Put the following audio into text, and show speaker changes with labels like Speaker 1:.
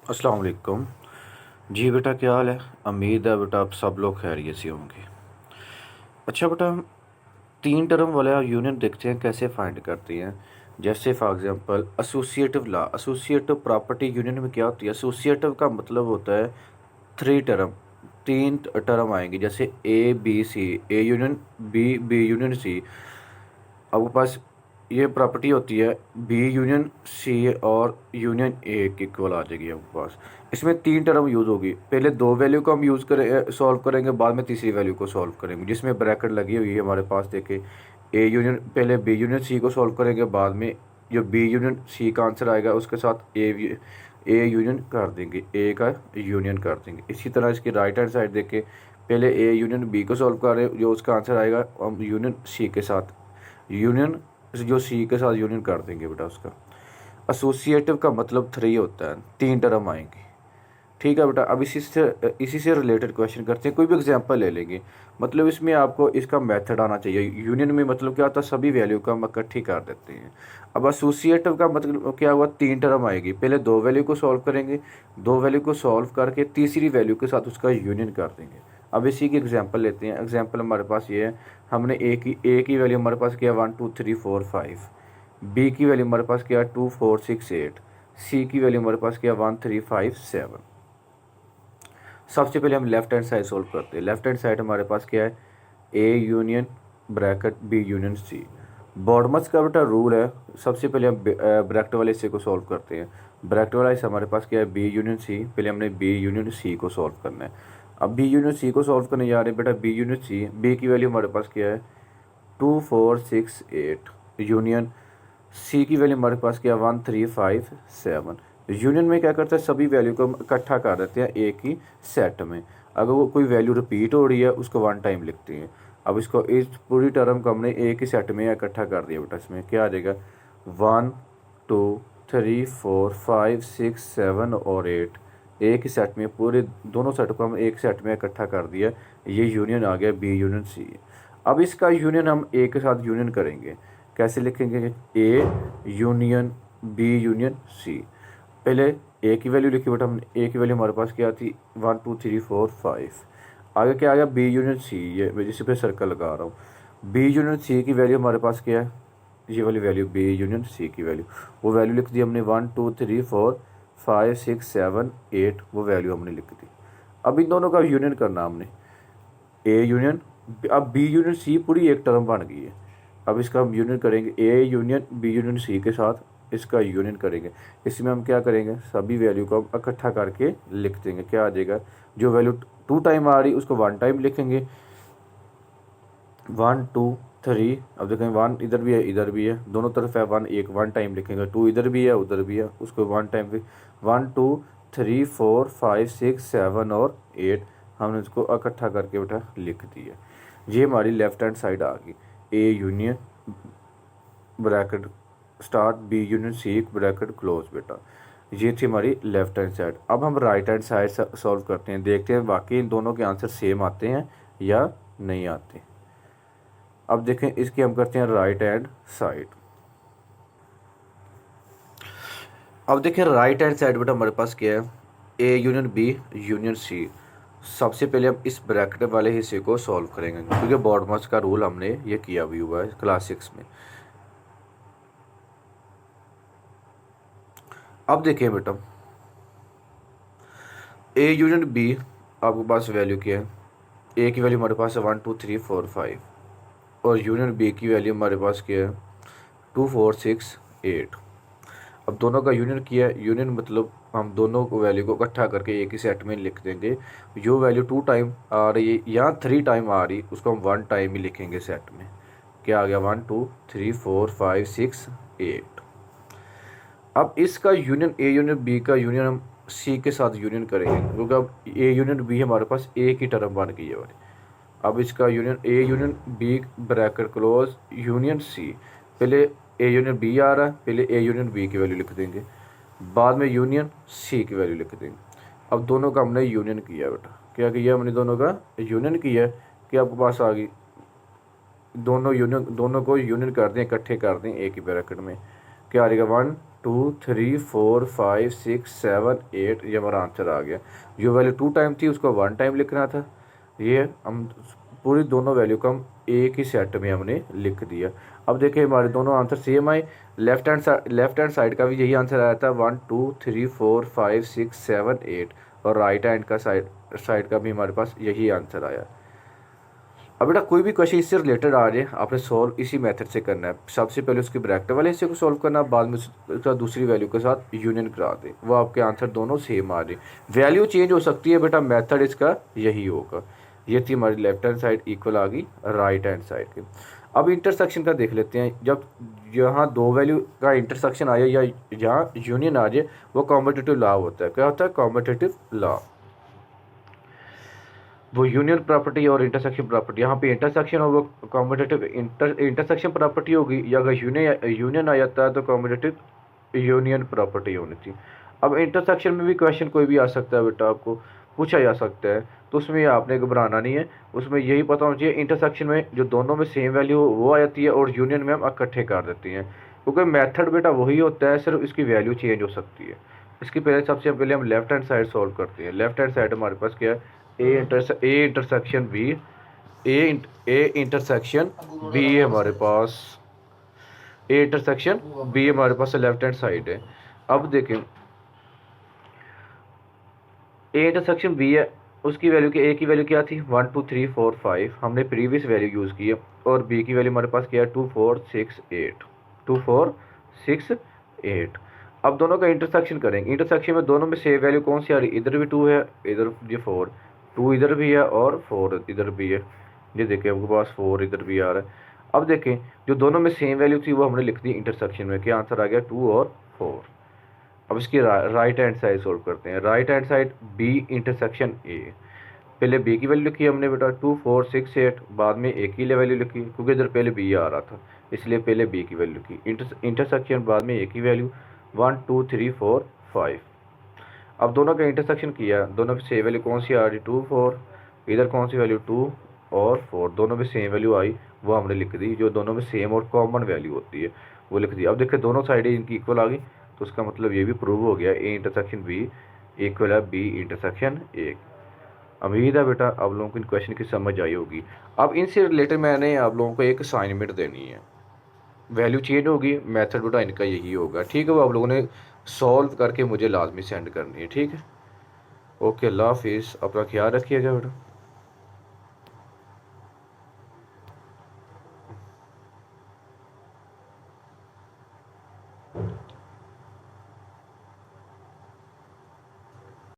Speaker 1: अस्सलाम वालेकुम। जी बेटा, क्या हाल है? उम्मीद है बेटा आप सब लोग खैरियत से होंगे। अच्छा बेटा, हम तीन टर्म वाला यूनियन देखते हैं कैसे फाइंड करते हैं। जैसे for example associative law, associative property union में क्या होती है? एसोसिएटिव का मतलब होता है थ्री टर्म, तीन टर्म आएंगे। जैसे A B C, A union B, B union C. आपके पास ये प्रॉपर्टी होती है बी यूनियन सी और यूनियन ए की इक्वल आ जाएगी आपके पास। इसमें तीन टर्म यूज़ होगी। पहले दो वैल्यू को हम यूज़ करें, सॉल्व करेंगे, बाद में तीसरी वैल्यू को सॉल्व करेंगे, जिसमें ब्रैकेट लगी हुई है हमारे पास। देखे, ए यूनियन, पहले बी यूनियन सी को सॉल्व करेंगे, बाद में जो बी यूनियन सी का आंसर आएगा उसके साथ ए यूनियन कर देंगे, ए का यूनियन कर देंगे। इसी तरह इसकी राइट हैंड साइड देखे, पहले ए यूनियन बी को सॉल्व करें, जो उसका आंसर आएगा हम यूनियन सी के साथ यूनियन, जो सी के साथ यूनियन कर देंगे बेटा उसका। एसोसिएटिव का मतलब थ्री होता है, तीन टर्म आएंगी। ठीक है बेटा, अब इसी से रिलेटेड क्वेश्चन करते हैं। कोई भी एग्जांपल ले लेंगे, मतलब इसमें आपको इसका मेथड आना चाहिए। यूनियन में मतलब क्या होता है, सभी वैल्यू का हम इकट्ठी कर देते हैं। अब एसोसिएटिव का मतलब क्या हुआ, तीन टर्म आएगी। पहले दो वैल्यू को सॉल्व करेंगे, दो वैल्यू को सॉल्व करके तीसरी वैल्यू के साथ उसका यूनियन कर देंगे। अब इसी की एग्जांपल लेते हैं। एग्जांपल हमारे पास ये है, हमने ए की वैल्यू हमारे पास क्या, 1 2 3 4 5। बी की वैल्यू हमारे पास क्या, 2 4 6 8। सी की वैल्यू हमारे पास क्या, 1 3 5 7। सबसे पहले हम लेफ्ट हैंड साइड सोल्व करते हैं। लेफ्ट हैंड साइड हमारे पास क्या है, A union bracket B union C. BODMAS का बेटा रूल है, सबसे पहले हम ब्रैकेट वाले हिस्से को सॉल्व करते हैं। ब्रैकेट वाला हिस्सा हमारे पास क्या है, बी यूनियन सी। पहले हमने बी यूनियन सी को सॉल्व करना है। अब बी यूनियन सी को सॉल्व करने जा रहे हैं बेटा। बी यूनियन सी, बी की वैल्यू हमारे पास क्या है, 2 4 6 8। यूनियन सी की वैल्यू हमारे पास क्या, 1 3 5 7। यूनियन में क्या करता है, सभी वैल्यू को हम इकट्ठा कर देते हैं एक ही सेट में। अगर वो कोई वैल्यू रिपीट हो रही है उसको वन टाइम लिखते हैं। अब इसको, इस पूरी टर्म को हमने एक ही सेट में इकट्ठा कर दिया बेटा। इसमें क्या आ जाएगा, 1 2 3 4 5 6 7 और 8। एक ही सेट में, पूरे दोनों सेट को हम एक सेट में इकट्ठा कर दिया। ये यूनियन आ गया बी यूनियन सी। अब इसका यूनियन हम ए के साथ यूनियन करेंगे। कैसे लिखेंगे, A union B union C. पहले ए की वैल्यू लिखी बेटा हमने। ए की वैल्यू हमारे पास क्या थी, 1 2 3 4 5। आगे क्या आ गया, बी यूनियन सी। ये मैं जिस पे सर्कल लगा रहा हूँ। बी यूनियन सी की वैल्यू हमारे पास क्या है, ये वाली वैल्यू बी यूनियन सी की वैल्यू। वो वैल्यू लिख दी हमने, 1 2 3 4 5 6 7 8। वो वैल्यू हमने लिख दी। अब इन दोनों का यूनियन करना हमने, ए यूनियन, अब बी यूनियन सी पूरी एक टर्म बन गई है। अब इसका हम यूनियन करेंगे, A union B union C के साथ इसका यूनियन करेंगे। इसमें हम क्या करेंगे, सभी वैल्यू को हम इकट्ठा करके लिख देंगे। क्या आ जाएगा, जो वैल्यू टू टाइम आ रही उसको वन टाइम लिखेंगे, 1 2 3। अब देखें, 1 इधर भी है इधर भी है, दोनों तरफ है 1, एक वन टाइम लिखेंगे। 2 इधर भी है उधर भी है, उसको वन टाइम भी। 1 2 3 4 5 6 7 और 8 हमने इसको इकट्ठा करके बेटा लिख दिया। ये हमारी लेफ्ट हैंड साइड आ गई। A union bracket start, B union C bracket close बेटा। ये थी हमारी लेफ्ट हैंड साइड। अब हम राइट हैंड साइड सॉल्व करते हैं, देखते हैं वाकई इन दोनों के आंसर सेम आते हैं या नहीं आते। अब देखें, इसकी हम करते हैं राइट हैंड साइड। अब देखें राइट हैंड साइड बेटा हमारे पास क्या है, A union B union C. सबसे पहले हम इस ब्रैकेट वाले हिस्से को सॉल्व करेंगे, क्योंकि बॉडमस का रूल हमने ये किया भी हुआ है क्लास 6 में। अब देखें बेटा, ए यूनियन बी आपके पास वैल्यू क्या है, ए की वैल्यू हमारे पास है 1 2 3 4 5 और यूनियन बी की वैल्यू हमारे पास क्या है, 2 4 6 8। अब दोनों का यूनियन किया है। यूनियन मतलब हम दोनों को वैल्यू को इकट्ठा करके एक ही सेट में लिख देंगे। जो वैल्यू टू टाइम आ रही है या थ्री टाइम आ रही उसको हम वन टाइम ही लिखेंगे सेट में। क्या आ गया, 1 2 3 4 5 6 8। अब इसका यूनियन, ए यूनियन बी का यूनियन हम सी के साथ यूनियन करेंगे, क्योंकि अब ए यूनियन बी हमारे पास एक ही टर्म बन गई है वाली। अब इसका union, A union B bracket close union C. पहले ए यूनियन बी आ रहा है, पहले ए यूनियन बी की वैल्यू लिख देंगे, बाद में यूनियन सी की वैल्यू लिख देंगे। अब दोनों का हमने यूनियन किया बेटा। क्या किया हमने, दोनों का यूनियन किया। कि आपके पास आ गई, दोनों को यूनियन कर दें, इकट्ठे कर दें एक ही ब्रैकेट में। क्या आ जाएगा, 1 2 3 4 5 6 7 8, ये हमारा आंसर आ गया। जो वैल्यू 2 टाइम थी उसको 1 टाइम लिखना था। ये हम पूरी दोनों वैल्यू को हम एक ही सेट में हमने लिख दिया। अब देखिए हमारे दोनों आंसर सेम आए। लेफ्ट हैंड साइड का भी यही आंसर आया था 1 2 3 4 5 6 7 8, और राइट हैंड का साइड का भी हमारे पास यही आंसर आया। अब बेटा कोई भी क्वेश्चन इससे रिलेटेड आ जाए आपने सॉल्व इसी मेथड से करना है। सबसे पहले उसके ब्रैकेट वाले हिस्से को सॉल्व करना, बाद में उसका दूसरी वैल्यू के साथ यूनियन करा दे, वो आपके आंसर दोनों सेम आ जाए। वैल्यू चेंज हो सकती है बेटा, मेथड इसका यही होगा। ये थी हमारी लेफ्ट हैंड साइड इक्वल आ गई राइट हैंड साइड की। अब इंटरसेक्शन का देख लेते हैं। जब यहाँ दो वैल्यू का इंटरसेक्शन आ जाए या यहाँ यूनियन आ जाए, वो कॉम्पिटिटिव लॉ होता है। क्या होता है? Competitive law. वो यूनियन प्रॉपर्टी और इंटरसेक्शन प्रॉपर्टी, यहाँ पे इंटरसेक्शन और वो कॉम्पिटिटिव इंटरसेक्शन प्रॉपर्टी होगी, या अगर यूनियन आ जाता है तो कॉम्पिटिटिव यूनियन प्रॉपर्टी होनी थी। अब इंटरसेक्शन में भी क्वेश्चन कोई भी आ सकता है बेटा, आपको पूछा जा सकता है, तो उसमें आपने घबराना नहीं है। उसमें यही पता होना चाहिए इंटरसेक्शन में जो दोनों में सेम वैल्यू हो वो आ जाती है, और यूनियन में हम इकट्ठे कर देती हैं, क्योंकि मेथड बेटा वही होता है, सिर्फ इसकी वैल्यू चेंज हो सकती है। इसकी पहले सबसे पहले हम लेफ्ट हैंड साइड सॉल्व करते हैं। लेफ्ट हैंड साइड हमारे पास क्या है? A intersection B, A intersection B है हमारे पास, ए इंटरसेक्शन बी हमारे पास लेफ्ट हैंड साइड है। अब देखें ए इंटरसेक्शन बी है, उसकी वैल्यू की, ए की वैल्यू क्या थी? 1 2 3 4 5, हमने प्रीवियस वैल्यू यूज़ की है, और बी की वैल्यू हमारे पास क्या है? 2 4 6 8, 2 4 6 8। अब दोनों का इंटरसेक्शन करेंगे। इंटरसेक्शन में दोनों में सेम वैल्यू कौन सी आ रही है? इधर भी 2 है, इधर भी 4, 2 इधर भी है और 4 इधर भी है। ये देखिए आपके पास 4 इधर भी आ रहा है। अब देखें जो दोनों में सेम वैल्यू थी वो हमने लिख दी इंटरसेक्शन में। क्या आंसर आ गया? 2 और 4। अब इसकी राइट हैंड साइड सोल्व करते हैं। Right hand side B intersection A, पहले बी की वैल्यू लिखी हमने बेटा 2 4 6 8, बाद में ए की वैल्यू लिखी, क्योंकि इधर पहले बी आ रहा था इसलिए पहले बी की वैल्यू लिखी। इंटरसेक्शन बाद में ए की वैल्यू 1 2 3 4 5। अब दोनों का इंटरसेक्शन किया, दोनों में सेम वैल्यू कौन सी आ रही? 2 4, इधर कौन सी वैल्यू? 2 और 4, दोनों में सेम वैल्यू आई, वो हमने लिख दी। जो दोनों में सेम और कॉमन वैल्यू होती है वो लिख दी। अब देखिए दोनों साइडें इनकी इक्वल आ गई, तो उसका मतलब ये भी प्रूव हो गया ए इंटरसेक्शन बी इक्वल है बी इंटरसेक्शन ए। उम्मीद है बेटा आप लोगों को इन क्वेश्चन की समझ आई होगी। अब इनसे रिलेटेड मैंने आप लोगों को एक असाइनमेंट देनी है। वैल्यू चेंज होगी, मेथड बेटा इनका यही होगा। ठीक है, वो आप लोगों ने सॉल्व करके मुझे लाजमी सेंड करनी है। ठीक है, ओके, अल्लाह हाफिज़, अपना ख्याल रखिएगा बेटा।